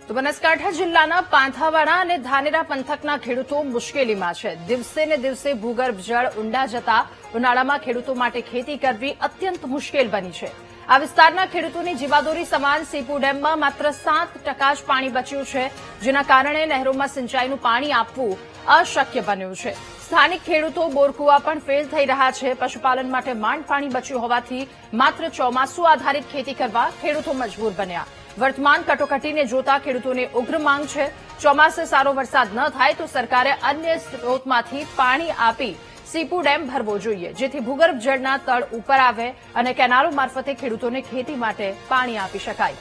તો બનાસકાંઠા જિલ્લાના પાંથાવાડા અને ધાનેરા પંથકના ખેડૂતો મુશ્કેલીમાં છે। દિવસે ને દિવસે ભૂગર્ભ જળ ઊંડા જતા ઉનાળામાં ખેડૂતો માટે ખેતી કરવી અત્યંત મુશ્કેલ બની છે। આ વિસ્તારના ખેડૂતોની જીવાદોરી સમાન સીપુ ડેમમાં માત્ર 7% જ પાણી બચ્યું છે, જેના કારણે નહેરોમાં સિંચાઈનું પાણી આપવું અશક્ય બન્યું છે। સ્થાનિક ખેડૂતો બોરકુવા પણ ફેલ થઈ રહ્યા છે। પશુપાલન માટે માંડ પાણી બચ્યું હોવાથી માત્ર ચોમાસુ આધારિત ખેતી કરવા ખેડૂતો મજબૂર બન્યા। વર્તમાન કટોકટીને જોતા ખેડૂતોને ઉગ્ર માંગ છે। ચોમાસે સારો વરસાદ ન થાય તો સરકારે અન્ય સ્ત્રોતમાંથી પાણી આપી સીપુ ડેમ ભરવો જોઈએ, જેથી ભૂગર્ભ જળના તળ ઉપર આવે અને કેનાલો મારફતે ખેડૂતોને ખેતી માટે પાણી આપી શકાય।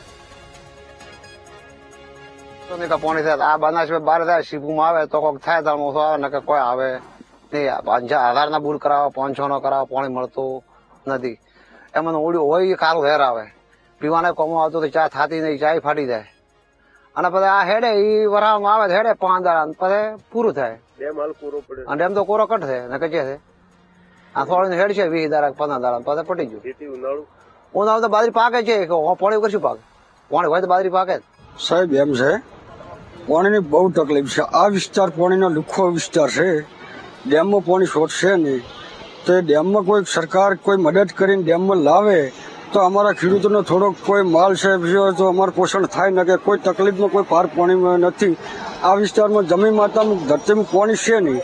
પાણી થાય આ બનાસ બહાર થાય સીપુમાં આવે તો કોઈક થાય તો ઓછો આવે ને કોઈ આવે નહીં। 1000 બુલ કરાવો 500 નો કરાવો પાણી મળતું નથી। એમાં ઓળ્યું હોય કારું હેર આવે પીવાને કોમો આવતો તો ચા થાતી નહીં, ચા ફાટી જાય અને પછી આ હેડે એ વરાળમાં આવે હેડે 5 દાડા પછી પૂરું થાય। ડેમ તો કોરો કટ થાય ને કચે છે આ થોડી હેડ છે 20 દાડા 15 દાડા પછી પટી ગયું। ઉનાળું તો બાજરી પાકે છે, પાણી કરશું પાકે પાણી હોય તો બાજરી પાકે સાહેબ। એમ છે પાણીની બહુ તકલીફ છે। આ વિસ્તાર પાણીનો લુખ્ખો વિસ્તાર છે। ડેમમાં પાણી છોડશે નહીં તો ડેમમાં કોઈ સરકાર કોઈ મદદ કરીને ડેમમાં લાવે તો અમારા ખેડૂતોનો થોડોક કોઈ માલ છે તો અમારું પોષણ થાય ને કે કોઈ તકલીફમાં કોઈ પાર પાણીમાં નથી। આ વિસ્તારમાં જમીન માતામાં ધરતીમાં પાણી છે નહીં।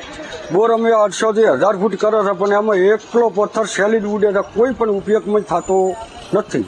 બોર અમે 800 થી 1000 ફૂટ કરે છે પણ એમાં એકલો પથ્થર સેલીડ ઉડે છે, કોઈ પણ ઉપયોગમાં થતો નથી।